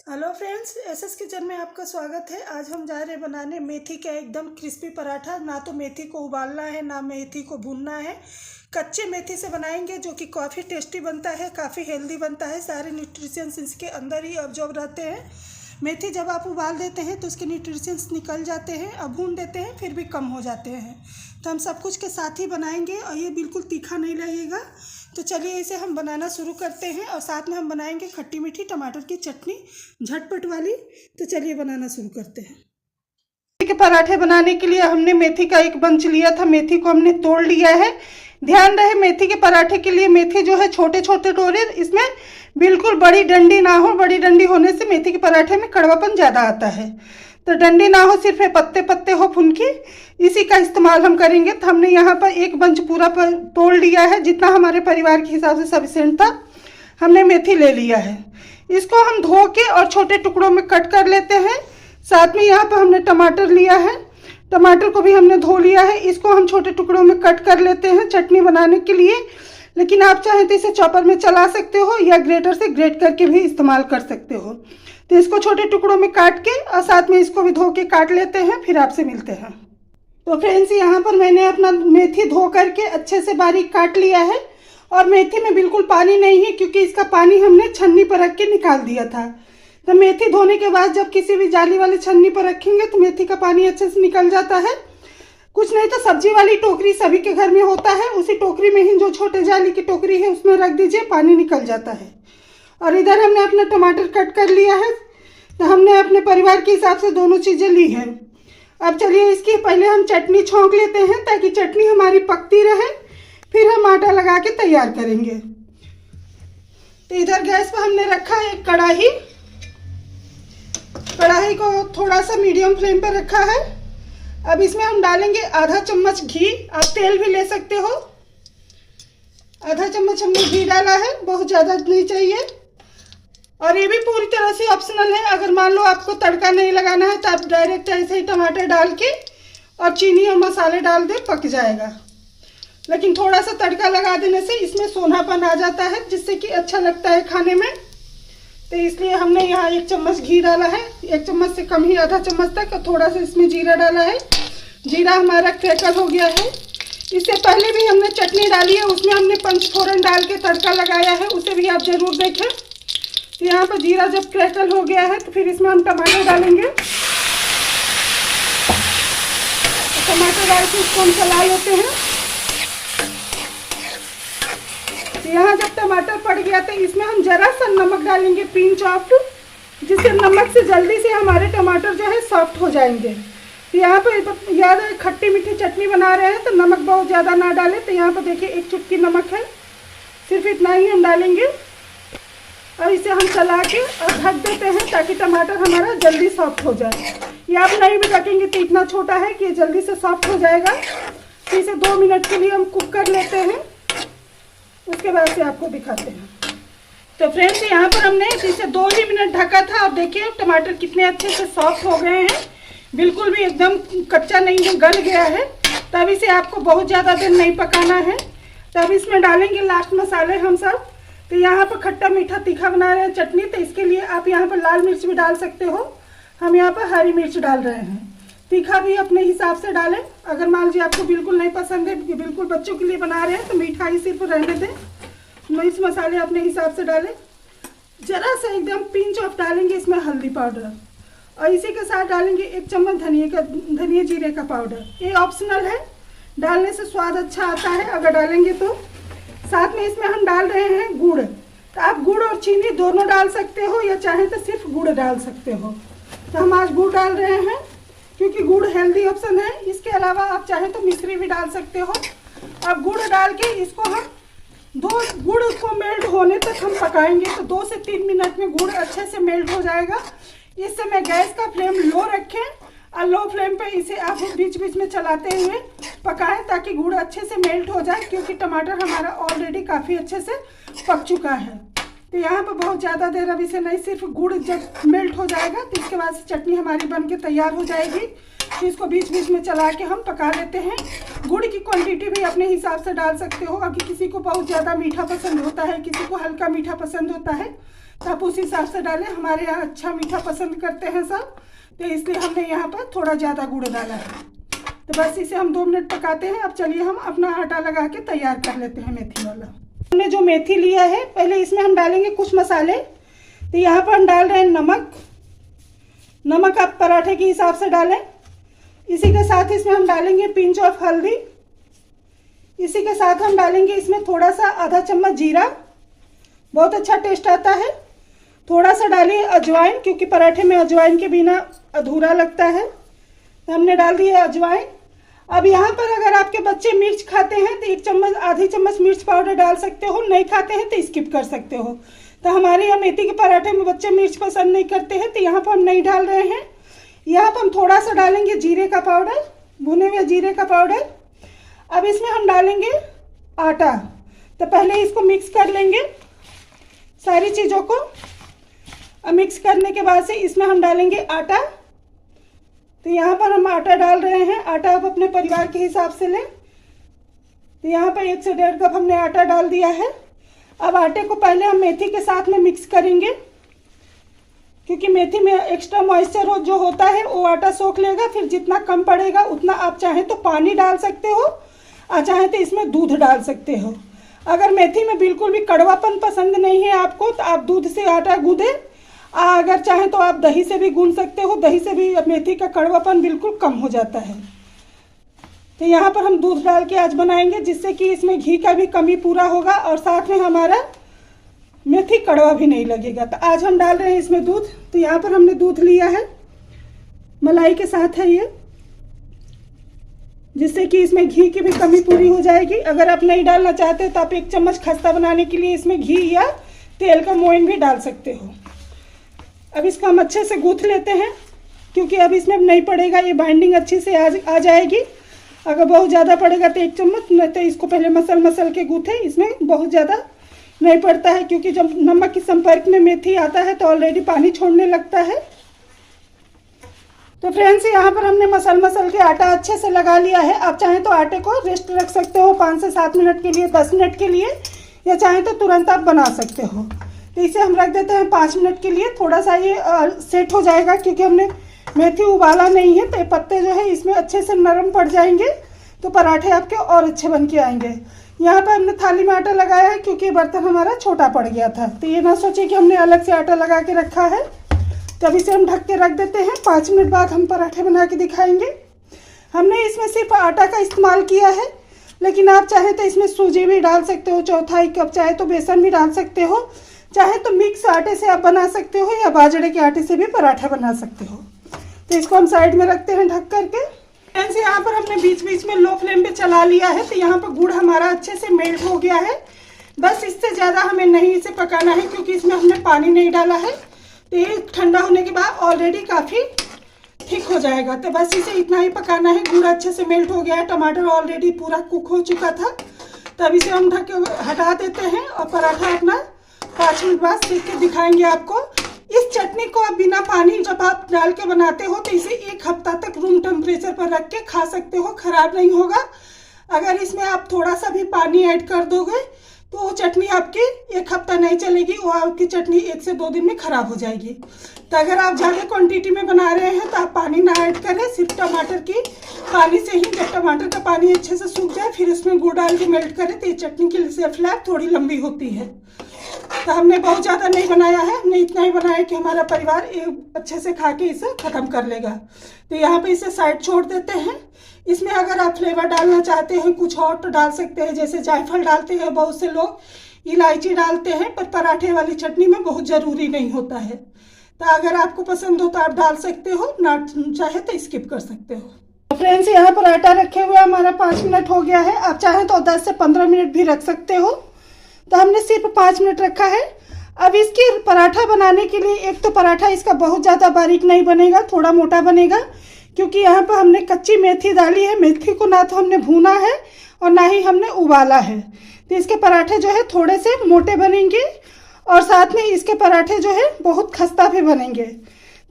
Hello friends, SS kitchen में आपका स्वागत है। आज हम जा रहे हैं बनाने मेथी का एकदम क्रिस्पी पराठा। ना तो मेथी को उबालना है, ना मेथी को भूनना है। कच्चे मेथी से बनाएंगे जो कि काफ़ी टेस्टी बनता है, काफ़ी हेल्दी बनता है। सारे न्यूट्रिशंस इसके अंदर ही अब्जॉर्ब रहते हैं। मेथी जब आप उबाल देते हैं तो उसके न्यूट्रिशंस निकल जाते हैं, अब भून देते हैं फिर भी कम हो जाते हैं। तो हम सब कुछ के साथ ही बनाएंगे और ये बिल्कुल तीखा नहीं लगेगा। तो चलिए इसे हम बनाना शुरू करते हैं और साथ में हम बनाएंगे खट्टी मीठी टमाटर की चटनी, झटपट वाली। तो चलिए बनाना शुरू करते हैं। मेथी के पराठे बनाने के लिए हमने मेथी का एक बंच लिया था, मेथी को हमने तोड़ लिया है। ध्यान रहे मेथी के पराठे के लिए मेथी जो है छोटे छोटे तोड़े, इसमें बिल्कुल बड़ी डंडी ना हो। बड़ी डंडी होने से मेथी के पराठे में कड़वापन ज़्यादा आता है। तो डंडी ना हो, सिर्फ पत्ते पत्ते हो फुनकी, इसी का इस्तेमाल हम करेंगे। तो हमने यहाँ पर एक बंच पूरा तोड़ लिया है, जितना हमारे परिवार के हिसाब से सफिशिएंट था हमने मेथी ले लिया है। इसको हम धो के और छोटे टुकड़ों में कट कर लेते हैं। साथ में यहाँ पर हमने टमाटर लिया है, टमाटर को भी हमने धो लिया है। इसको हम छोटे टुकड़ों में कट कर लेते हैं चटनी बनाने के लिए। लेकिन आप चाहें तो इसे चॉपर में चला सकते हो या ग्रेटर से ग्रेट करके भी इस्तेमाल कर सकते हो। तो इसको छोटे टुकड़ों में काट के और साथ में इसको भी धो के काट लेते हैं, फिर आपसे मिलते हैं। तो फ्रेंड्स, यहाँ पर मैंने अपना मेथी धो करके अच्छे से बारीक काट लिया है। और मेथी में बिल्कुल पानी नहीं है, क्योंकि इसका पानी हमने छन्नी पर रख के निकाल दिया था। तो मेथी धोने के बाद जब किसी भी जाली वाली छन्नी पर रखेंगे तो मेथी का पानी अच्छे से निकल जाता है। कुछ नहीं तो सब्जी वाली टोकरी सभी के घर में होता है, उसी टोकरी में ही, जो छोटे जाली की टोकरी है उसमें रख दीजिए, पानी निकल जाता है। और इधर हमने अपना टमाटर कट कर लिया है। तो हमने अपने परिवार के हिसाब से दोनों चीज़ें ली हैं। अब चलिए इसकी पहले हम चटनी छौंक लेते हैं, ताकि चटनी हमारी पकती रहे, फिर हम आटा लगा के तैयार करेंगे। तो इधर गैस पर हमने रखा है एक कढ़ाई, कढ़ाई को थोड़ा सा मीडियम फ्लेम पर रखा है। अब इसमें हम डालेंगे आधा चम्मच घी, आप तेल भी ले सकते हो। आधा चम्मच हमने घी डाला है, बहुत ज़्यादा नहीं चाहिए। और ये भी पूरी तरह से ऑप्शनल है। अगर मान लो आपको तड़का नहीं लगाना है तो आप डायरेक्ट ऐसे ही टमाटर डाल के और चीनी और मसाले डाल दे, पक जाएगा। लेकिन थोड़ा सा तड़का लगा देने से इसमें सोनापन आ जाता है, जिससे कि अच्छा लगता है खाने में। तो इसलिए हमने यहाँ 1 चम्मच घी डाला है, 1 चम्मच से कम ही, आधा चम्मच तक। और थोड़ा सा इसमें जीरा डाला है। जीरा हमारा क्रैकल हो गया है। इससे पहले भी हमने चटनी डाली है, उसमें हमने पंचफोरन डाल के तड़का लगाया है, उसे भी आप ज़रूर देखें। तो यहाँ पर जीरा जब क्रैकल हो गया है तो फिर इसमें हम टमाटर डालेंगे। टमाटर डाल के इसको हम चला लेते हैं। तो यहाँ जब टमाटर पड़ गया तो इसमें हम जरा सा नमक डालेंगे, पिंच ऑफ, जिससे नमक से जल्दी से हमारे टमाटर जो है सॉफ्ट हो जाएंगे। तो यहाँ पर याद है, खट्टी मीठी चटनी बना रहे हैं तो नमक बहुत ज़्यादा ना डालें। तो यहाँ पर देखिए 1 चुटकी नमक है, सिर्फ इतना ही हम डालेंगे। और इसे हम चला के और ढक देते हैं, ताकि टमाटर हमारा जल्दी सॉफ्ट हो जाए। ये आप नहीं भी ढकेंगे तो इतना छोटा है कि ये जल्दी से सॉफ्ट हो जाएगा। तो इसे 2 मिनट के लिए हम कुक कर लेते हैं, उसके बाद से आपको दिखाते हैं। तो फ्रेंड्स, यहाँ पर हमने इसे 2 ही मिनट ढका था और देखिए टमाटर कितने अच्छे से सॉफ्ट हो गए हैं, बिल्कुल भी एकदम कच्चा नहीं है, गल गया है। तब इसे आपको बहुत ज़्यादा देर नहीं पकाना है। तब इसमें डालेंगे लास्ट मसाले हम सब। तो यहाँ पर खट्टा मीठा तीखा बना रहे हैं चटनी, तो इसके लिए आप यहाँ पर लाल मिर्च भी डाल सकते हो। हम यहाँ पर हरी मिर्च डाल रहे हैं। तीखा भी अपने हिसाब से डालें। अगर मान लीजिए आपको बिल्कुल नहीं पसंद है, बिल्कुल बच्चों के लिए बना रहे हैं, तो मीठा ही सिर्फ रहने दें। मिर्च मसाले अपने हिसाब से डालें। जरा सा एकदम पिंच ऑफ डालेंगे इसमें हल्दी पाउडर, और इसी के साथ डालेंगे 1 चम्मच धनिया जीरे का पाउडर। ये ऑप्शनल है, डालने से स्वाद अच्छा आता है अगर डालेंगे तो। साथ में इसमें हम डाल रहे हैं गुड़। तो आप गुड़ और चीनी दोनों डाल सकते हो, या चाहें तो सिर्फ गुड़ डाल सकते हो। तो हम आज गुड़ डाल रहे हैं, क्योंकि गुड़ हेल्दी ऑप्शन है। इसके अलावा आप चाहें तो मिश्री भी डाल सकते हो। अब गुड़ डाल के इसको हम गुड़ को मेल्ट होने तक हम पकाएंगे। तो 2 से 3 मिनट में गुड़ अच्छे से मेल्ट हो जाएगा। इस समय गैस का फ्लेम लो रखें और लो फ्लेम पे इसे आप बीच बीच में चलाते हुए पकाएं, ताकि गुड़ अच्छे से मेल्ट हो जाए, क्योंकि टमाटर हमारा ऑलरेडी काफ़ी अच्छे से पक चुका है। तो यहाँ पर बहुत ज़्यादा देर अब इसे नहीं, सिर्फ गुड़ जब मेल्ट हो जाएगा तो इसके बाद से चटनी हमारी बन के तैयार हो जाएगी। तो इसको बीच बीच में चला के हम पका लेते हैं। गुड़ की क्वांटिटी भी अपने हिसाब से डाल सकते हो। अगर किसी को बहुत ज़्यादा मीठा पसंद होता है, किसी को हल्का मीठा पसंद होता है, तो आप उस हिसाब से डालें। हमारे यहाँ अच्छा मीठा पसंद करते हैं सब, तो इसलिए हमने यहाँ पर थोड़ा ज़्यादा गुड़ डाला है। तो बस इसे हम 2 मिनट पकाते हैं। अब चलिए हम अपना आटा लगा के तैयार कर लेते हैं मेथी वाला। हमने जो मेथी लिया है, पहले इसमें हम डालेंगे कुछ मसाले। तो यहाँ पर हम डाल रहे हैं नमक आप पराठे के हिसाब से डालें। इसी के साथ इसमें हम डालेंगे पिंच ऑफ हल्दी। इसी के साथ हम डालेंगे इसमें थोड़ा सा आधा चम्मच जीरा, बहुत अच्छा टेस्ट आता है। थोड़ा सा डालिए अजवाइन, क्योंकि पराठे में अजवाइन के बिना अधूरा लगता है। तो हमने डाल दिया अजवाइन। अब यहाँ पर अगर आपके बच्चे मिर्च खाते हैं तो 1 चम्मच आधी चम्मच मिर्च पाउडर डाल सकते हो, नहीं खाते हैं तो स्किप कर सकते हो। तो हमारे यहाँ मेथी के पराठे में बच्चे मिर्च पसंद नहीं करते हैं, तो यहाँ पर हम नहीं डाल रहे हैं। यहाँ पर हम थोड़ा सा डालेंगे जीरे का पाउडर, भुने हुए जीरे का पाउडर। अब इसमें हम डालेंगे आटा। तो पहले इसको मिक्स कर लेंगे सारी चीज़ों को। अब मिक्स करने के बाद से इसमें हम डालेंगे आटा। तो यहाँ पर हम आटा डाल रहे हैं। आटा आप अपने परिवार के हिसाब से लें। तो यहाँ पर 1 से 1.5 कप हमने आटा डाल दिया है। अब आटे को पहले हम मेथी के साथ में मिक्स करेंगे, क्योंकि मेथी में एक्स्ट्रा मॉइस्चर जो होता है वो आटा सोख लेगा। फिर जितना कम पड़ेगा उतना आप चाहें तो पानी डाल सकते हो और चाहें तो इसमें दूध डाल सकते हो। अगर मेथी में बिल्कुल भी कड़वापन पसंद नहीं है आपको, तो आप दूध से आटा गूंदें। अगर चाहें तो आप दही से भी गूंद सकते हो। दही से भी मेथी का कड़वापन बिल्कुल कम हो जाता है। तो यहाँ पर हम दूध डाल के आज बनाएंगे, जिससे कि इसमें घी का भी कमी पूरा होगा और साथ में हमारा मेथी कड़वा भी नहीं लगेगा। तो आज हम डाल रहे हैं इसमें दूध। तो यहाँ पर हमने दूध लिया है, मलाई के साथ है ये, जिससे कि इसमें घी की भी कमी पूरी हो जाएगी। अगर आप नहीं डालना चाहते तो आप 1 चम्मच खस्ता बनाने के लिए इसमें घी या तेल का मोइन भी डाल सकते हो। अब इसको हम अच्छे से गूँथ लेते हैं, क्योंकि अब इसमें नहीं पड़ेगा, ये बाइंडिंग अच्छी से आ जाएगी। अगर बहुत ज़्यादा पड़ेगा तो 1 चम्मच, नहीं तो इसको पहले मसल के गूँथे। इसमें बहुत ज़्यादा नहीं पड़ता है, क्योंकि जब नमक के संपर्क में मेथी आता है तो ऑलरेडी पानी छोड़ने लगता है। तो फ्रेंड्स, यहाँ पर हमने मसल के आटा अच्छे से लगा लिया है। आप चाहें तो आटे को रेस्ट रख सकते हो 5 से 7 मिनट के लिए, 10 मिनट के लिए, या चाहें तो तुरंत आप बना सकते हो। तो इसे हम रख देते हैं 5 मिनट के लिए। थोड़ा सा ये सेट हो जाएगा, क्योंकि हमने मेथी उबाला नहीं है। तो ये पत्ते जो है इसमें अच्छे से नरम पड़ जाएंगे, तो पराठे आपके और अच्छे बन के आएंगे। यहाँ पर हमने थाली में आटा लगाया है, क्योंकि बर्तन हमारा छोटा पड़ गया था। तो ये ना सोचे कि हमने अलग से आटा लगा के रखा है। तो अब इसे हम ढक के रख देते हैं। 5 मिनट बाद हम पराठे बना के दिखाएंगे। हमने इसमें सिर्फ आटा का इस्तेमाल किया है, लेकिन आप चाहे तो इसमें सूजी भी डाल सकते हो, 1/4 कप, चाहे तो बेसन भी डाल सकते हो, चाहे तो मिक्स आटे से आप बना सकते हो, या बाजरे के आटे से भी पराठा बना सकते हो। तो इसको हम साइड में रखते हैं ढक करके। फ्रेंड्स, यहाँ पर हमने बीच बीच में लो फ्लेम पे चला लिया है। तो यहाँ पर गुड़ हमारा अच्छे से मेल्ट हो गया है। बस इससे ज़्यादा हमें नहीं इसे पकाना है, क्योंकि इसमें हमने पानी नहीं डाला है। तो ये ठंडा होने के बाद ऑलरेडी काफ़ी थिक हो जाएगा। तो बस इसे इतना ही पकाना है। गुड़ अच्छे से मेल्ट हो गया है, टमाटर ऑलरेडी पूरा कुक हो चुका था। तो अब इसे हम ढक के हटा देते हैं और पराठा अपना 5 मिनट बाद सेक के दिखाएंगे आपको। इस चटनी को आप बिना पानी जब आप डाल के बनाते हो, तो इसे 1 हफ्ता तक रूम टेम्परेचर पर रख के खा सकते हो, खराब नहीं होगा। अगर इसमें आप थोड़ा सा भी पानी ऐड कर दोगे तो वो चटनी आपकी 1 हफ्ता नहीं चलेगी, वो आपकी चटनी 1 से 2 दिन में खराब हो जाएगी। तो अगर आप ज़्यादा क्वांटिटी में बना रहे हैं तो आप पानी ना ऐड करें, सिर्फ टमाटर की पानी से ही। जब टमाटर का पानी अच्छे से सूख जाए फिर उसमें गुड़ डाल के मेल्ट करें, तो ये चटनी की शेल्फ लाइफ थोड़ी लंबी होती है। तो हमने बहुत ज़्यादा नहीं बनाया है, हमने इतना ही बनाया कि हमारा परिवार अच्छे से खा के इसे ख़त्म कर लेगा। तो यहाँ पे इसे साइड छोड़ देते हैं। इसमें अगर आप फ्लेवर डालना चाहते हैं कुछ और तो डाल सकते हैं, जैसे जायफल डालते हैं बहुत से लोग, इलायची डालते हैं, पर पराठे वाली चटनी में बहुत ज़रूरी नहीं होता है। तो अगर आपको पसंद हो तो आप डाल सकते हो, ना चाहे तो स्किप कर सकते हो। फ्रेंड्स, यहाँ पर आटा रखे हुए हमारा 5 मिनट हो गया है। आप चाहें तो 10 से 15 मिनट भी रख सकते हो। तो हमने सिर्फ 5 मिनट रखा है। अब इसकी पराठा बनाने के लिए, एक तो पराठा इसका बहुत ज़्यादा बारीक नहीं बनेगा, थोड़ा मोटा बनेगा, क्योंकि यहाँ पर हमने कच्ची मेथी डाली है। मेथी को ना तो हमने भूना है और ना ही हमने उबाला है। तो इसके पराठे जो है थोड़े से मोटे बनेंगे और साथ में इसके पराठे जो है बहुत खस्ता भी बनेंगे।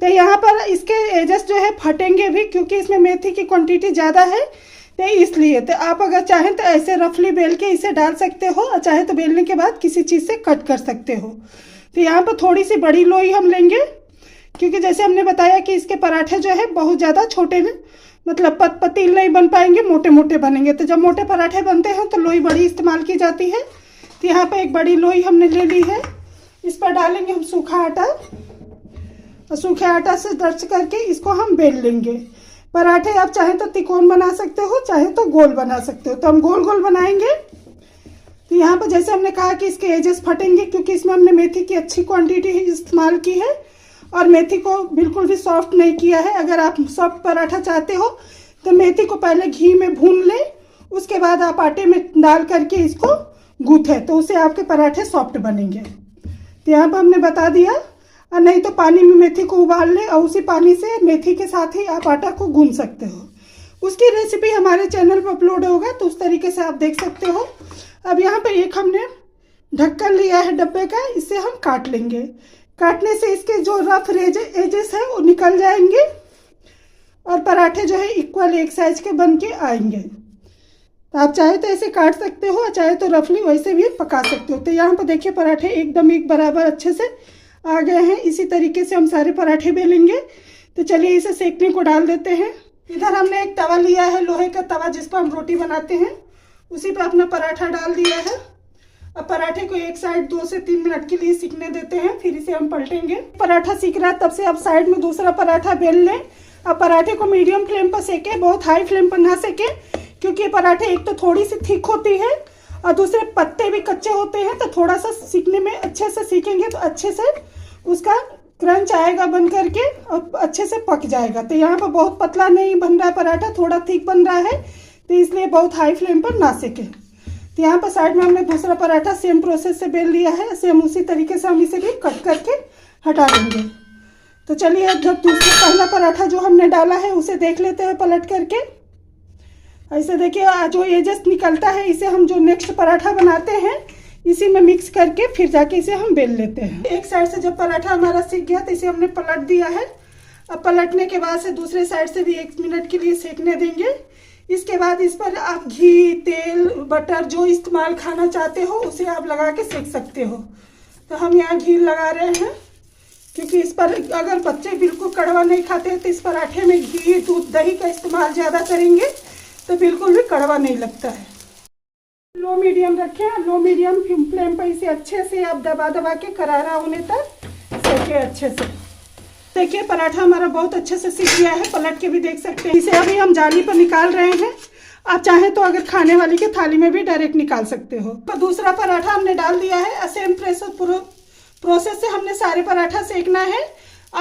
तो यहाँ पर इसके एजेस जो है फटेंगे भी, क्योंकि इसमें मेथी की क्वांटिटी ज़्यादा है, तो इसलिए। तो आप अगर चाहें तो ऐसे रफली बेल के इसे डाल सकते हो, और चाहे तो बेलने के बाद किसी चीज़ से कट कर सकते हो। तो यहाँ पर थोड़ी सी बड़ी लोई हम लेंगे, क्योंकि जैसे हमने बताया कि इसके पराठे जो है बहुत ज़्यादा छोटे मतलब पतील नहीं बन पाएंगे, मोटे मोटे बनेंगे। तो जब मोटे पराठे बनते हैं तो लोई बड़ी इस्तेमाल की जाती है। तो यहाँ पर एक बड़ी लोई हमने ले ली है। इस पर डालेंगे हम सूखा आटा और सूखे आटा से दर्ज करके इसको हम बेल लेंगे। पराठे आप चाहे तो तिकोन बना सकते हो, चाहे तो गोल बना सकते हो। तो हम गोल गोल बनाएंगे। तो यहाँ पर जैसे हमने कहा कि इसके एजेस फटेंगे, क्योंकि इसमें हमने मेथी की अच्छी क्वांटिटी इस्तेमाल की है और मेथी को बिल्कुल भी सॉफ्ट नहीं किया है। अगर आप सॉफ्ट पराठा चाहते हो तो मेथी को पहले घी में भून लें, उसके बाद आप आटे में डाल करके इसको गूँथें, तो उससे आपके पराठे सॉफ्ट बनेंगे। तो यहाँ पर हमने बता दिया। और नहीं तो पानी में मेथी को उबाल लें और उसी पानी से मेथी के साथ ही आप आटा को गूँथ सकते हो। उसकी रेसिपी हमारे चैनल पर अपलोड होगा, तो उस तरीके से आप देख सकते हो। अब यहाँ पे एक हमने ढक्कन लिया है डब्बे का, इससे हम काट लेंगे। काटने से इसके जो रफ एजेस है वो निकल जाएंगे और पराठे जो है इक्वल एक साइज के बन के आएंगे। तो आप चाहे तो ऐसे काट सकते हो, चाहे तो रफली वैसे भी पका सकते हो। तो यहाँ पर देखिए पराठे एकदम एक बराबर अच्छे से आ गए हैं। इसी तरीके से हम सारे पराठे बेलेंगे। तो चलिए इसे सेकने को डाल देते हैं। इधर हमने एक तवा लिया है, लोहे का तवा, जिस पर हम रोटी बनाते हैं। उसी पे अपना पराठा डाल दिया है। अब पराठे को एक साइड 2 से 3 मिनट के लिए सीखने देते हैं, फिर इसे हम पलटेंगे। पराठा सीख रहा है तब से अब साइड में दूसरा पराठा बेल लें। अब पराठे को मीडियम फ्लेम पर सेकें, बहुत हाई फ्लेम पर ना सेकें, क्योंकि पराठे एक तो थोड़ी सी थिक होती है और दूसरे पत्ते भी कच्चे होते हैं। तो थोड़ा सा सीखने में अच्छे से सीखेंगे तो अच्छे से उसका क्रंच आएगा बन करके और अच्छे से पक जाएगा। तो यहाँ पर बहुत पतला नहीं बन रहा है पराठा, थोड़ा थिक बन रहा है, तो इसलिए बहुत हाई फ्लेम पर ना सेकें। तो यहाँ पर साइड में हमने दूसरा पराठा सेम प्रोसेस से बेल लिया है। सेम उसी तरीके से हम इसे भी कट करके हटा लेंगे। तो चलिए जब दूसरा पहला पराठा जो हमने डाला है उसे देख लेते हैं पलट करके। ऐसे देखिए जो एजेस निकलता है इसे हम जो नेक्स्ट पराठा बनाते हैं इसी में मिक्स करके फिर जाके इसे हम बेल लेते हैं। एक साइड से जब पराठा हमारा सीख गया तो इसे हमने पलट दिया है। अब पलटने के बाद से दूसरे साइड से भी 1 मिनट के लिए सेकने देंगे। इसके बाद इस पर आप घी, तेल, बटर जो इस्तेमाल खाना चाहते हो उसे आप लगा के सेक सकते हो। तो हम यहाँ घी लगा रहे हैं, क्योंकि इस पर अगर बच्चे बिल्कुल कड़वा नहीं खाते हैं तो इस पराठे में घी, दूध, दही का इस्तेमाल ज़्यादा करेंगे तो बिल्कुल भी कड़वा नहीं लगता है। लो मीडियम रखें, लो मीडियम फ्लेम पर इसे अच्छे से आप दबा दबा के करारा होने तक सेकें अच्छे से। देखिए पराठा हमारा बहुत अच्छे से सीख गया है, पलट के भी देख सकते हैं। इसे अभी हम जाली पर निकाल रहे हैं। आप चाहें तो अगर खाने वाली के थाली में भी डायरेक्ट निकाल सकते हो। तो दूसरा पराठा हमने डाल दिया है। सेम प्रोसेस से हमने सारे पराठा सेकना है।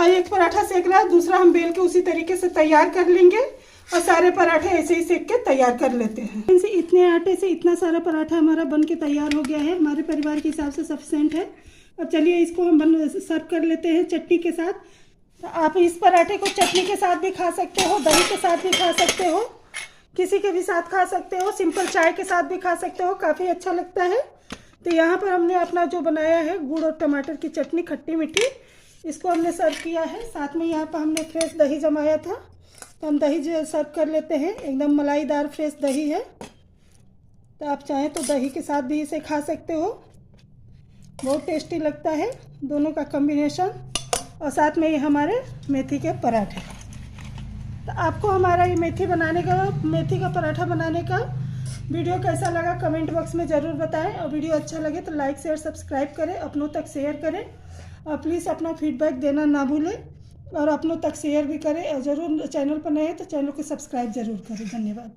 एक पराठा सेक रहा है, दूसरा हम बेल के उसी तरीके से तैयार कर लेंगे और सारे पराठे ऐसे ही सेक के तैयार कर लेते हैं। इनसे इतने आटे से इतना सारा पराठा हमारा बन के तैयार हो गया है, हमारे परिवार के हिसाब से सफिशिएंट है। अब चलिए इसको हम सर्व कर लेते हैं चटनी के साथ। तो आप इस पराठे को चटनी के साथ भी खा सकते हो, दही के साथ भी खा सकते हो, किसी के भी साथ खा सकते हो, सिंपल चाय के साथ भी खा सकते हो, काफ़ी अच्छा लगता है। तो यहाँ पर हमने अपना जो बनाया है गुड़ और टमाटर की चटनी खट्टी मीठी, इसको हमने सर्व किया है। साथ में यहाँ पर हमने फ्रेश दही जमाया था, तो हम दही जो सर्व कर लेते हैं। एकदम मलाईदार फ्रेश दही है, तो आप चाहें तो दही के साथ भी इसे खा सकते हो, बहुत टेस्टी लगता है दोनों का कॉम्बिनेशन। और साथ में ये हमारे मेथी के पराठे। तो आपको हमारा ये मेथी का पराठा बनाने का वीडियो कैसा लगा कमेंट बॉक्स में ज़रूर बताएं। और वीडियो अच्छा लगे तो लाइक शेयर सब्सक्राइब करें, अपनों तक शेयर करें और प्लीज़ अपना फीडबैक देना ना भूलें और अपनों तक शेयर भी करें। और ज़रूर चैनल पर नए हैं तो चैनल को सब्सक्राइब ज़रूर करें। धन्यवाद।